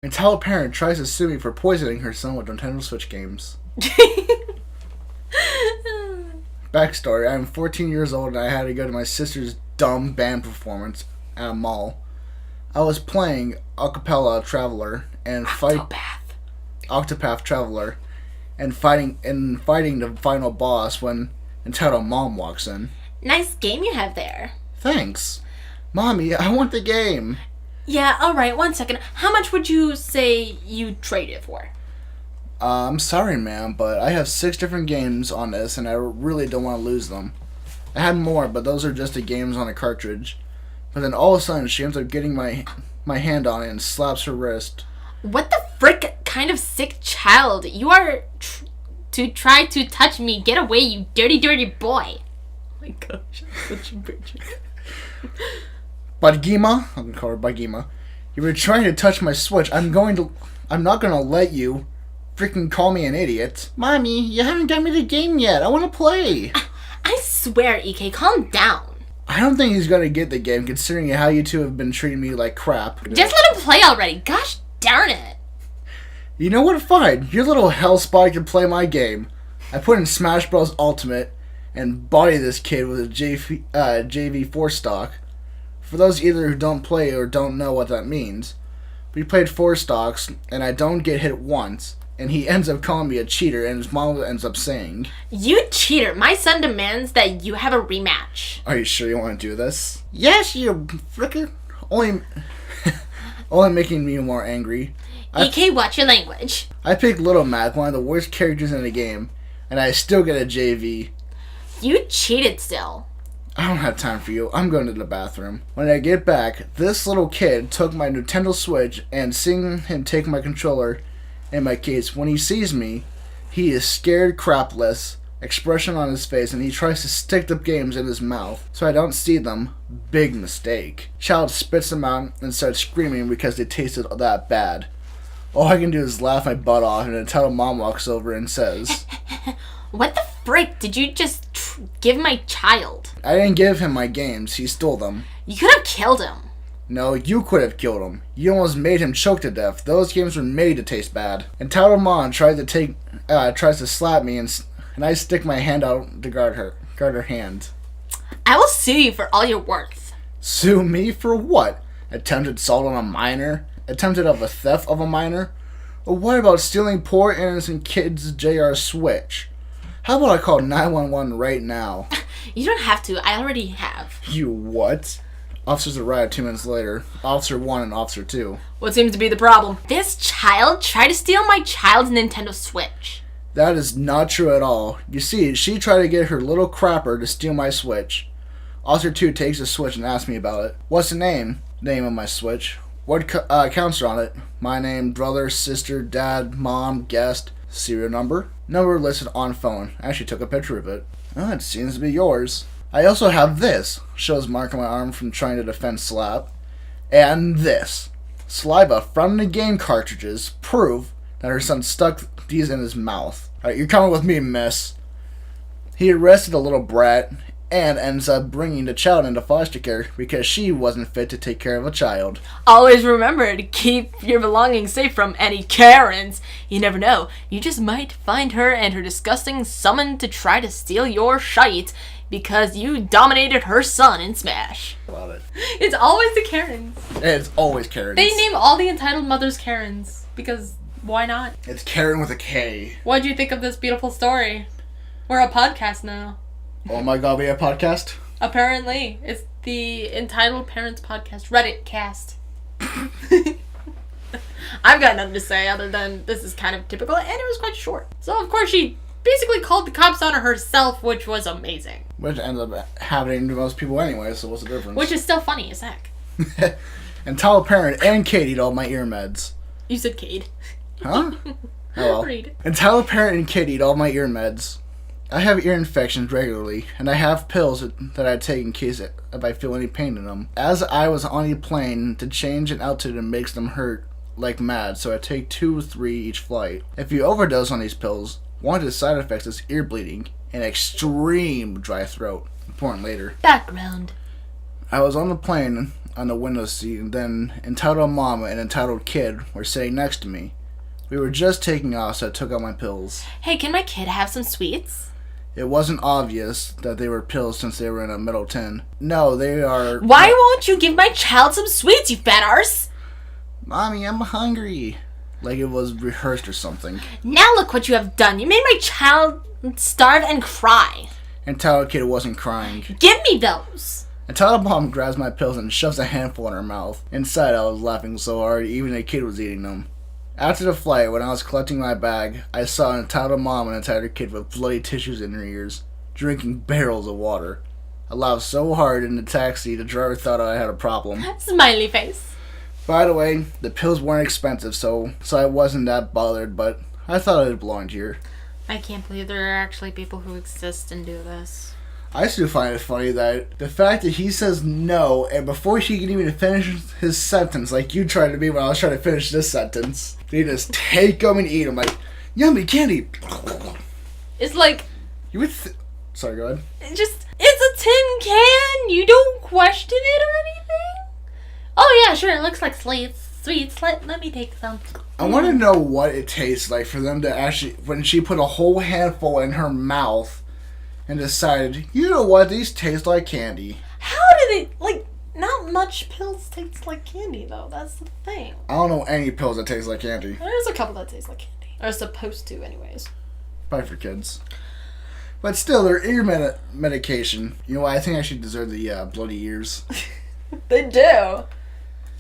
Until a parent tries to sue me for poisoning her son with Nintendo Switch games. Backstory, I'm 14 years old and I had to go to my sister's dumb band performance at a mall. I was playing Octopath Traveler and Octopath Traveler and fighting the final boss when entitled Mom walks in. Nice game you have there. Thanks. Mommy, I want the game. Yeah, alright, 1 second. How much would you say you'd trade it for? I'm sorry, ma'am, but I have 6 different games on this, and I really don't want to lose them. I had more, but those are just the games on a cartridge. But then all of a sudden, she ends up getting my hand on it and slaps her wrist. What the frick kind of sick child? You are to try to touch me. Get away, you dirty, dirty boy. Oh my gosh, I'm such a bitch. Badgima, I'm gonna call her Badgima. You were trying to touch my Switch. I'm not gonna let you freaking call me an idiot. Mommy, you haven't got me the game yet. I want to play. I swear, EK, calm down. I don't think he's gonna get the game, considering how you two have been treating me like crap. Just let him play already. Gosh darn it. You know what? Fine. Your little hellspike can play my game. I put in Smash Bros. Ultimate and body this kid with a JV4 stock. For those either who don't play or don't know what that means, we played 4 stocks, and I don't get hit once, and he ends up calling me a cheater, and his mom ends up saying, You cheater. My son demands that you have a rematch. Are you sure you want to do this? Yes, you fricker. Only making me more angry. EK, watch your language. I picked Little Mac, one of the worst characters in the game, and I still get a JV. You cheated still. I don't have time for you. I'm going to the bathroom. When I get back, this little kid took my Nintendo Switch, and seeing him take my controller in my case, when he sees me, he is scared crapless, expression on his face, and he tries to stick the games in his mouth so I don't see them. Big mistake. Child spits them out and starts screaming because they tasted that bad. All I can do is laugh my butt off, and until Mom walks over and says, What the frick did you just give my child? I didn't give him my games. He stole them. You could have killed him. No, you could have killed him. You almost made him choke to death. Those games were made to taste bad. Entitled Mom tries to slap me, and I stick my hand out to guard her hand. I will sue you for all you're worth. Sue me for what? Attempted assault on a minor? Attempted of a theft of a minor? Or what about stealing poor innocent kids' JR Switch? How about I call 911 right now? You don't have to. I already have. You what? Officers arrived 2 minutes later. Officer 1 and Officer 2. What seems to be the problem? This child tried to steal my child's Nintendo Switch. That is not true at all. You see, she tried to get her little crapper to steal my Switch. Officer 2 takes the Switch and asks me about it. What's the name? Name of my Switch. What accounts are on it? My name, brother, sister, dad, mom, guest, serial number. Number listed on phone. I actually took a picture of it. Oh, it seems to be yours. I also have this. Shows mark on my arm from trying to defend slap. And this. Saliva from the game cartridges prove that her son stuck these in his mouth. Alright, you're coming with me, miss. He arrested the little brat and ends up bringing the child into foster care because she wasn't fit to take care of a child. Always remember to keep your belongings safe from any Karens. You never know. You just might find her and her disgusting summon to try to steal your shite because you dominated her son in Smash. Love it. It's always the Karens. It's always Karen. They name all the entitled mothers Karens because why not? It's Karen with a K. What'd you think of this beautiful story? We're a podcast now. Oh my god, we have a podcast? Apparently. It's the Entitled Parents Podcast. Reddit cast. I've got nothing to say other than this is kind of typical, and it was quite short. So, of course, she basically called the cops on her herself, which was amazing. Which ends up happening to most people anyway, so what's the difference? Which is still funny as heck. Entitled Parent and Kate eat all my ear meds. You said Cade. Huh? Oh well. Read. Entitled Parent and Kate eat all my ear meds. I have ear infections regularly, and I have pills that I take in case if I feel any pain in them. As I was on a plane, to change an altitude makes them hurt like mad, so I take 2 or 3 each flight. If you overdose on these pills, one of the side effects is ear bleeding and extreme dry throat. Important later. Background. I was on the plane on the window seat, and then entitled mom and entitled kid were sitting next to me. We were just taking off, so I took out my pills. Hey, can my kid have some sweets? It wasn't obvious that they were pills since they were in a metal tin. No, they are... Why won't you give my child some sweets, you fat arse? Mommy, I'm hungry. Like it was rehearsed or something. Now look what you have done. You made my child starve and cry. Entitled kid wasn't crying. Give me those. Entitled mom grabs my pills and shoves a handful in her mouth. Inside, I was laughing so hard, even a kid was eating them. After the flight, when I was collecting my bag, I saw an entitled mom and an entitled kid with bloody tissues in their ears, drinking barrels of water. I laughed so hard in the taxi, the driver thought I had a problem. Smiley face. By the way, the pills weren't expensive, so I wasn't that bothered, but I thought it belonged here. I can't believe there are actually people who exist and do this. I still find it funny that the fact that he says no, and before she can even finish his sentence, like you tried to be when I was trying to finish this sentence, they just take them and eat them like, yummy candy. It's like... You would sorry, go ahead. It's a tin can! You don't question it or anything? Oh yeah, sure, it looks like sweets. Let me take some. I want to know what it tastes like for them to actually, when she put a whole handful in her mouth and decided, you know what, these taste like candy. How do they, like, not much pills taste like candy, though. That's the thing. I don't know any pills that taste like candy. There's a couple that taste like candy. Or supposed to, anyways. Probably for kids. But still, their ear medication. You know what, I think I should deserve the bloody ears. They do.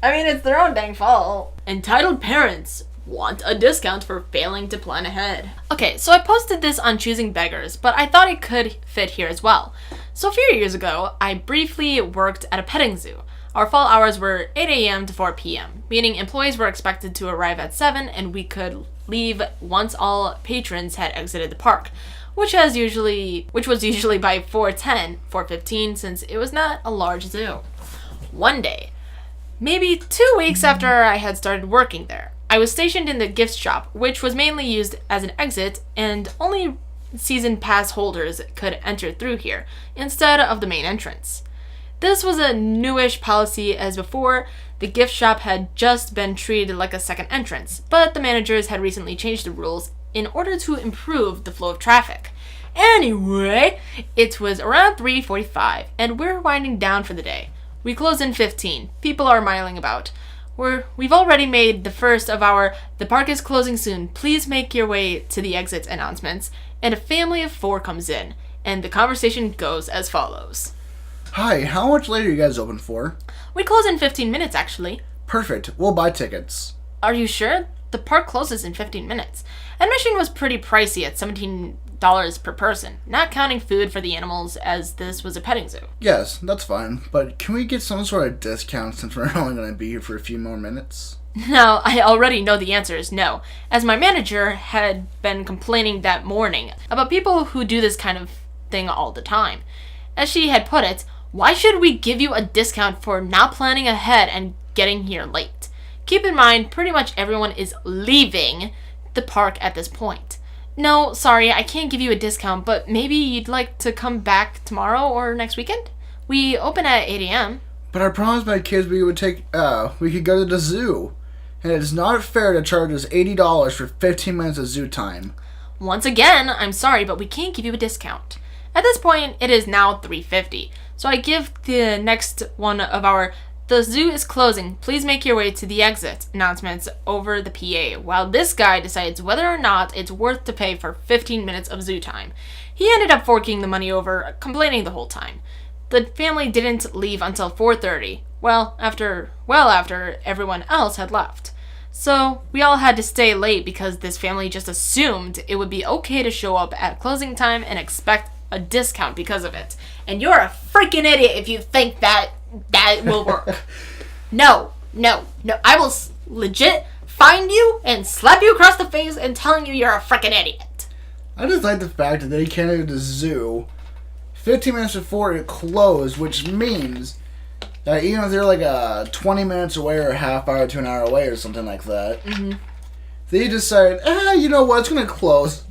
I mean, it's their own dang fault. Entitled parents want a discount for failing to plan ahead. Okay, so I posted this on Choosing Beggars, but I thought it could fit here as well. So a few years ago, I briefly worked at a petting zoo. Our fall hours were 8 a.m. to 4 p.m., meaning employees were expected to arrive at 7 and we could leave once all patrons had exited the park, which was usually by 4:10, 4:15, since it was not a large zoo. One day, maybe 2 weeks after I had started working there, I was stationed in the gift shop, which was mainly used as an exit, and only season pass holders could enter through here, instead of the main entrance. This was a newish policy, as before, the gift shop had just been treated like a second entrance, but the managers had recently changed the rules in order to improve the flow of traffic. Anyway, it was around 3:45, and we're winding down for the day. We close in 15. People are miling about. We've already made the first of our "the park is closing soon, please make your way to the exit" announcements, and a family of 4 comes in, and the conversation goes as follows. Hi, how much later are you guys open for? We close in 15 minutes, actually. Perfect, we'll buy tickets. Are you sure? The park closes in 15 minutes. Admission was pretty pricey at $17 per person, not counting food for the animals, as this was a petting zoo. Yes, that's fine, but can we get some sort of discount since we're only going to be here for a few more minutes? Now, I already know the answer is no, as my manager had been complaining that morning about people who do this kind of thing all the time. As she had put it, why should we give you a discount for not planning ahead and getting here late? Keep in mind, pretty much everyone is leaving the park at this point. No, sorry, I can't give you a discount, but maybe you'd like to come back tomorrow or next weekend? We open at 8 a.m. But I promised my kids we could go to the zoo. And it's not fair to charge us $80 for 15 minutes of zoo time. Once again, I'm sorry, but we can't give you a discount. At this point, it is now 3:50, so I give the next one of our "the zoo is closing, please make your way to the exit" announcements over the PA, while this guy decides whether or not it's worth to pay for 15 minutes of zoo time. He ended up forking the money over, complaining the whole time. The family didn't leave until 4:30, after everyone else had left. So we all had to stay late because this family just assumed it would be okay to show up at closing time and expect a discount because of it. And you're a freaking idiot if you think that will work. No. I will legit find you and slap you across the face and telling you you're a freaking idiot. I just like the fact that they can't go to the zoo 15 minutes before it closed, which means that even if they're like 20 minutes away or a half hour to an hour away or something like that, they decide, you know what, it's going to close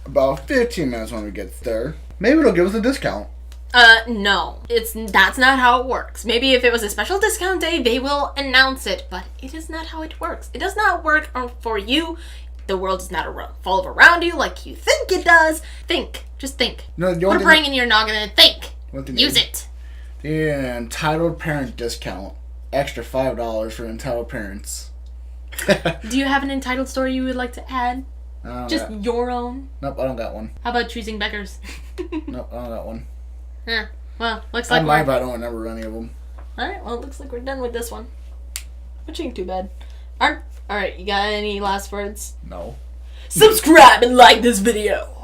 about 15 minutes when we get there. Maybe it'll give us a discount. No. That's not how it works. Maybe if it was a special discount day, they will announce it, but it is not how it works. It does not work for you. The world does not revolve around you like you think it does. Think. Just think. No, the Put only a brain in your noggin and think. thing Use it. The entitled parent discount. Extra $5 for entitled parents. Do you have an entitled story you would like to add? Just your own? Nope, I don't got one. How about choosing beggars? Nope, I don't got one. Yeah. Well, looks like I might, but I don't remember any of them. Alright, well, it looks like we're done with this one. Which ain't too bad. Alright, you got any last words? No. Subscribe and like this video!